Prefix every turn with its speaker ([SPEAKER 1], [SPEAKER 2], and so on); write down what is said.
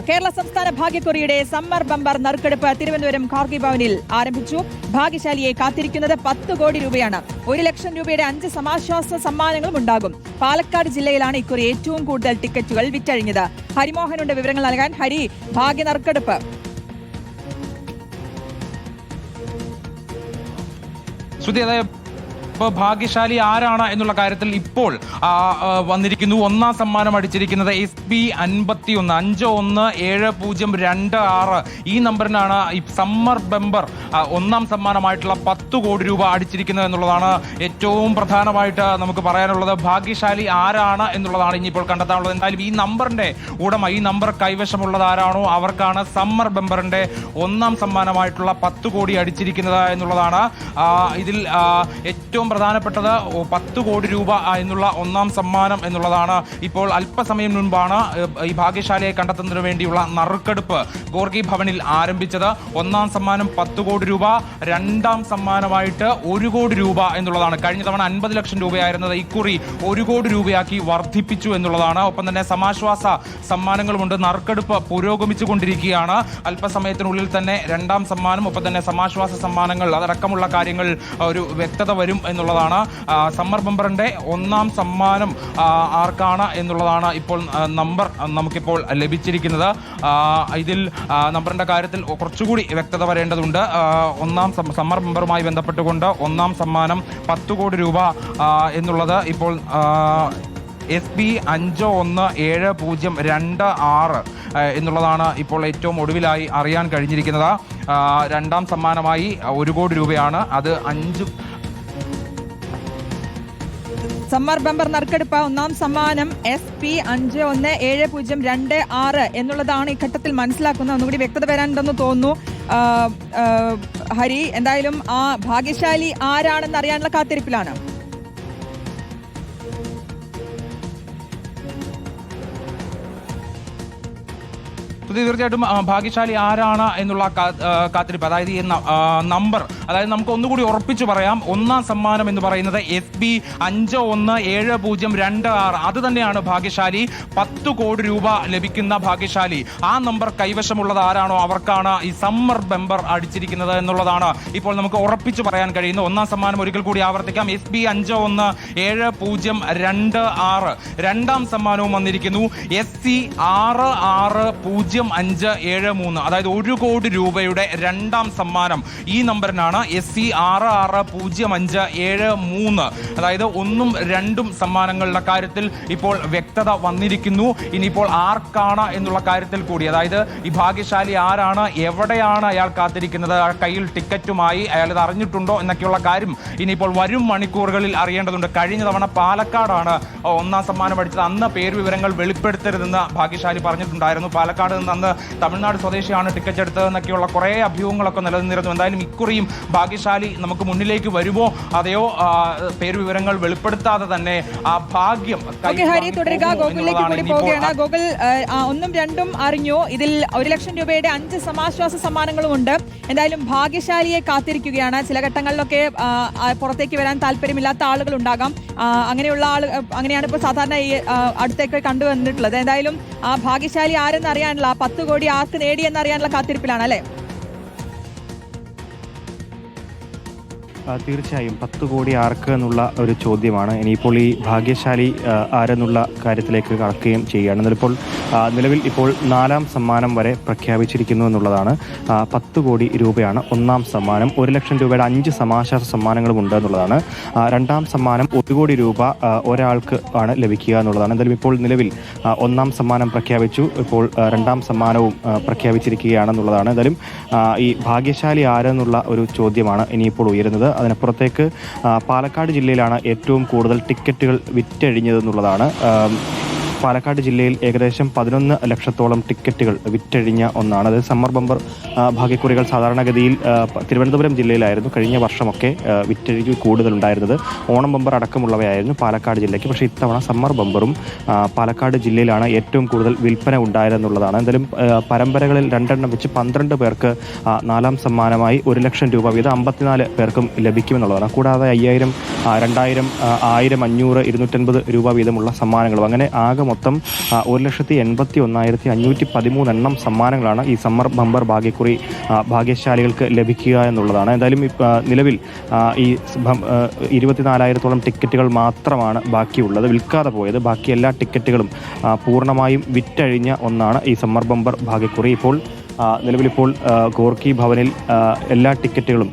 [SPEAKER 1] കേരള സംസ്ഥാന ഭാഗ്യക്കുറിയുടെ summer bumper നറുക്കെടുപ്പ് തിരുവനന്തപുരം ഖാർഗി ഭവനിൽ ആരംഭിച്ചു. ഭാഗ്യശാലിയെ കാത്തിരിക്കുന്നത് 10 കോടി രൂപയാണ്. 1 ലക്ഷം രൂപയുടെ 5 സമാശ്വാസ സമ്മാനങ്ങളും ഉണ്ടാകും. പാലക്കാട് ജില്ലയിലാണ് ഇക്കുറി ഏറ്റവും കൂടുതൽ ടിക്കറ്റുകൾ വിറ്റഴിഞ്ഞത്. ഹരിമോഹനുണ്ട് വിവരങ്ങൾ നൽകാൻ. ഹരി, ഭാഗ്യ നറുക്കെടുപ്പ്
[SPEAKER 2] ഭാഗ്യശാലി ആരാണ് എന്നുള്ള കാര്യത്തിൽ ഇപ്പോൾ വന്നിരിക്കുന്നു. ഒന്നാം സമ്മാനം അടിച്ചിരിക്കുന്നത് SB 51517026 ഈ നമ്പറിനാണ് ഈ സമ്മർ ബമ്പർ ഒന്നാം സമ്മാനമായിട്ടുള്ള 10 കോടി രൂപ അടിച്ചിരിക്കുന്നത് എന്നുള്ളതാണ് ഏറ്റവും പ്രധാനമായിട്ട് നമുക്ക് പറയാനുള്ളത്. ഭാഗ്യശാലി ആരാണ് എന്നുള്ളതാണ് ഇനിയിപ്പോൾ കണ്ടെത്താനുള്ളത്. എന്തായാലും ഈ നമ്പറിന്റെ ഉടമ, ഈ നമ്പർ കൈവശമുള്ളത് ആരാണോ അവർക്കാണ് സമ്മർ ബമ്പറിന്റെ ഒന്നാം സമ്മാനമായിട്ടുള്ള 10 കോടി അടിച്ചിരിക്കുന്നത് എന്നുള്ളതാണ്. ഇതിൽ ഏറ്റവും പ്രധാനപ്പെട്ടത് 10 കോടി രൂപ എന്നുള്ള ഒന്നാം സമ്മാനം എന്നുള്ളതാണ്. ഇപ്പോൾ അല്പസമയം മുൻപാണ് ഈ ഭാഗ്യശാലിയെ കണ്ടെത്തുന്നതിന് വേണ്ടിയുള്ള നറുക്കെടുപ്പ് ഖാർഗി ഭവനിൽ ആരംഭിച്ചത്. ഒന്നാം സമ്മാനം 10 കോടി രൂപ, രണ്ടാം സമ്മാനമായിട്ട് 1 കോടി രൂപ എന്നുള്ളതാണ്. കഴിഞ്ഞ തവണ 50 ലക്ഷം രൂപയായിരുന്നത് ഇക്കുറി 1 കോടി രൂപയാക്കി വർദ്ധിപ്പിച്ചു എന്നുള്ളതാണ്. ഒപ്പം തന്നെ സമാശ്വാസ സമ്മാനങ്ങളുമുണ്ട്. നറുക്കെടുപ്പ് പുരോഗമിച്ചുകൊണ്ടിരിക്കുകയാണ്. അല്പസമയത്തിനുള്ളിൽ തന്നെ രണ്ടാം സമ്മാനം, ഒപ്പം തന്നെ സമാശ്വാസ സമ്മാനങ്ങൾ അതടക്കമുള്ള കാര്യങ്ങൾ ഒരു വ്യക്തത വരും എന്നുള്ളതാണ്. സമ്മർ ബമ്പറിന്റെ ഒന്നാം സമ്മാനം ആർക്കാണ് എന്നുള്ളതാണ് ഇപ്പോൾ നമ്പർ നമുക്കിപ്പോൾ ലഭിച്ചിരിക്കുന്നത്. ഇതിൽ നമ്പറിന്റെ കാര്യത്തിൽ കുറച്ചുകൂടി വ്യക്തത വരേണ്ടതുണ്ട്. ഒന്നാം സമ്മർ ബമ്പറുമായി ബന്ധപ്പെട്ടുകൊണ്ട് ഒന്നാം സമ്മാനം 10 കോടി രൂപ എന്നുള്ളത് ഇപ്പോൾ SB 517026 എന്നുള്ളതാണ് ഇപ്പോൾ ഏറ്റവും ഒടുവിലായി അറിയാൻ കഴിഞ്ഞിരിക്കുന്നത്. രണ്ടാം സമ്മാനമായി 1 കോടി രൂപയാണ്. അത് 5
[SPEAKER 1] സമ്മർ ബമ്പർ നറുക്കെടുപ്പ് ഒന്നാം സമ്മാനം SP 517026 എന്നുള്ളതാണ് ഈ ഘട്ടത്തിൽ മനസ്സിലാക്കുന്നത്. ഒന്നുകൂടി വ്യക്തത വരാനുണ്ടെന്ന് തോന്നുന്നു. ഹരി, എന്തായാലും ആ ഭാഗ്യശാലി ആരാണെന്ന് അറിയാനുള്ള കാത്തിരിപ്പിലാണ്.
[SPEAKER 2] തീർച്ചയായിട്ടും ഭാഗ്യശാലി ആരാണ് എന്നുള്ള കാത്തിരിപ്പ്, അതായത് ഈ നമ്പർ, അതായത് നമുക്ക് ഒന്നുകൂടി ഉറപ്പിച്ചു പറയാം. ഒന്നാം സമ്മാനം എന്ന് പറയുന്നത് SB 517026 അത് തന്നെയാണ് ഭാഗ്യശാലി. 10 കോടി രൂപ ലഭിക്കുന്ന ഭാഗ്യശാലി. ആ നമ്പർ കൈവശമുള്ളത് ആരാണോ അവർക്കാണ് ഈ സമ്മർ ബമ്പർ അടിച്ചിരിക്കുന്നത് എന്നുള്ളതാണ് ഇപ്പോൾ നമുക്ക് ഉറപ്പിച്ചു പറയാൻ കഴിയുന്നു. ഒന്നാം സമ്മാനം ഒരിക്കൽ കൂടി ആവർത്തിക്കാം, SB 517026. രണ്ടാം സമ്മാനവും വന്നിരിക്കുന്നു, SC 660573. അതായത് 1 കോടി രൂപയുടെ രണ്ടാം സമ്മാനം ഈ നമ്പറിനാണ്. SC 660573. അതായത് 1ഉം 2ഉം സമ്മാനങ്ങളുടെ കാര്യത്തിൽ ഇപ്പോൾ വ്യക്തത വന്നിരിക്കുന്നു. ഇനിയിപ്പോൾ ആർക്കാണ് എന്നുള്ള കാര്യത്തിൽ കൂടി, അതായത് ഈ ഭാഗ്യശാലി ആരാണ്, എവിടെയാണ് അയാൾ കാത്തിരിക്കുന്നത്, കയ്യിൽ ടിക്കറ്റുമായി അയാൾ ഇത് അറിഞ്ഞിട്ടുണ്ടോ എന്നൊക്കെയുള്ള കാര്യം ഇനിയിപ്പോൾ വരും മണിക്കൂറുകളിൽ അറിയേണ്ടതുണ്ട്. കഴിഞ്ഞ തവണ പാലക്കാടാണ് ഒന്നാം സമ്മാനം അടിച്ചത്. അന്ന് പേരുവിവരങ്ങൾ വെളിപ്പെടുത്തരുതെന്ന് ഭാഗ്യശാലി പറഞ്ഞിട്ടുണ്ടായിരുന്നു. പാലക്കാട് നിന്ന് അന്ന് തമിഴ്നാട് സ്വദേശിയാണ് ടിക്കറ്റ് എടുത്തതെന്നൊക്കെയുള്ള കുറേ അഭ്യൂഹങ്ങളൊക്കെ നിലനിന്നിരുന്നു. എന്തായാലും ഇക്കുറിയും ഭാഗ്യശാലി നമുക്ക് മുന്നിലേക്ക് വരുമോ, അതെയോ പേരുവിവരങ്ങൾ വെളിപ്പെടുത്താതെ തന്നെ ആ ഭാഗ്യം
[SPEAKER 1] തുടരുക. ഗോകുലിലേക്ക് കൂടി പോവുകയാണ്. ഗോകുൽ, 1ഉം 2ഉം അറിഞ്ഞു. ഇതിൽ 1 ലക്ഷം രൂപയുടെ 5 സമാശ്വാസ സമ്മാനങ്ങളും ഉണ്ട്. എന്തായാലും ഭാഗ്യശാലിയെ കാത്തിരിക്കുകയാണ്. ചില ഘട്ടങ്ങളിലൊക്കെ പുറത്തേക്ക് വരാൻ താല്പര്യമില്ലാത്ത ആളുകൾ ഉണ്ടാകാം. അങ്ങനെയുള്ള അങ്ങനെയാണ് ഇപ്പോൾ സാധാരണ ഈ അടുത്തേക്ക് കണ്ടുവന്നിട്ടുള്ളത്. എന്തായാലും ആ ഭാഗ്യശാലി ആരെന്ന് അറിയാനുള്ള, 10 കോടി ആർക്ക് നേടിയെന്ന് അറിയാനുള്ള കാത്തിരിപ്പിലാണ് അല്ലേ?
[SPEAKER 3] തീർച്ചയായും 10 കോടി ആർക്ക് എന്നുള്ള ഒരു ചോദ്യമാണ്. ഇനിയിപ്പോൾ ഈ ഭാഗ്യശാലി ആരെന്നുള്ള കാര്യത്തിലേക്ക് കടക്കുകയും ചെയ്യുകയാണ്. ഇപ്പോൾ നിലവിൽ ഇപ്പോൾ 4ാം സമ്മാനം വരെ പ്രഖ്യാപിച്ചിരിക്കുന്നു എന്നുള്ളതാണ്. 10 കോടി രൂപയാണ് ഒന്നാം സമ്മാനം. 1 ലക്ഷം രൂപയുടെ 5 സമാശ്വാസ സമ്മാനങ്ങളും ഉണ്ട് എന്നുള്ളതാണ്. രണ്ടാം സമ്മാനം 1 കോടി രൂപ ഒരാൾക്ക് ആണ് ലഭിക്കുക എന്നുള്ളതാണ്. എന്തായാലും ഇപ്പോൾ നിലവിൽ ഒന്നാം സമ്മാനം പ്രഖ്യാപിച്ചു. ഇപ്പോൾ രണ്ടാം സമ്മാനവും പ്രഖ്യാപിച്ചിരിക്കുകയാണെന്നുള്ളതാണ്. എന്തായാലും ഈ ഭാഗ്യശാലി ആരെന്നുള്ള ഒരു ചോദ്യമാണ് ഇനിയിപ്പോൾ ഉയരുന്നത്. അതിനപ്പുറത്തേക്ക് പാലക്കാട് ജില്ലയിലാണ് ഏറ്റവും കൂടുതൽ ടിക്കറ്റുകൾ വിറ്റഴിഞ്ഞതെന്നുള്ളതാണ്. പാലക്കാട് ജില്ലയിൽ ഏകദേശം 11 ലക്ഷത്തോളം ടിക്കറ്റുകൾ വിറ്റഴിഞ്ഞ ഒന്നാണ്. അതായത് സമ്മർ ബമ്പർ ഭാഗ്യക്കുറികൾ സാധാരണഗതിയിൽ തിരുവനന്തപുരം ജില്ലയിലായിരുന്നു കഴിഞ്ഞ വർഷമൊക്കെ വിറ്റഴിവ് കൂടുതലുണ്ടായിരുന്നത്. ഓണം ബമ്പർ അടക്കമുള്ളവയായിരുന്നു പാലക്കാട് ജില്ലയ്ക്ക്. പക്ഷേ ഇത്തവണ സമ്മർ ബമ്പറും പാലക്കാട് ജില്ലയിലാണ് ഏറ്റവും കൂടുതൽ വിൽപ്പന ഉണ്ടായതെന്നുള്ളതാണ്. എന്തായാലും പരമ്പരകളിൽ 2 എണ്ണം വെച്ച് 12 പേർക്ക് 4ാം സമ്മാനമായി 1 ലക്ഷം രൂപ വീതം 54 പേർക്കും ലഭിക്കുമെന്നുള്ളതാണ്. കൂടാതെ 5000, 2000, 1000, 500, 250 രൂപ വീതമുള്ള സമ്മാനങ്ങളും അങ്ങനെ ആകെ മൊത്തം 1,81,513 എണ്ണം സമ്മാനങ്ങളാണ് ഈ സമ്മർ ബമ്പർ ഭാഗ്യക്കുറി ഭാഗ്യശാലികൾക്ക് ലഭിക്കുക എന്നുള്ളതാണ്. എന്തായാലും നിലവിൽ ഈ 24,000-ഓളം ടിക്കറ്റുകൾ മാത്രമാണ് ബാക്കിയുള്ളത്, വിൽക്കാതെ പോയത്. ബാക്കി എല്ലാ ടിക്കറ്റുകളും പൂർണ്ണമായും വിറ്റഴിഞ്ഞ ഒന്നാണ് ഈ സമ്മർ ബമ്പർ ഭാഗ്യക്കുറി. ഇപ്പോൾ നിലവിലിപ്പോൾ ഗോർക്കി ഭവനിൽ എല്ലാ ടിക്കറ്റുകളും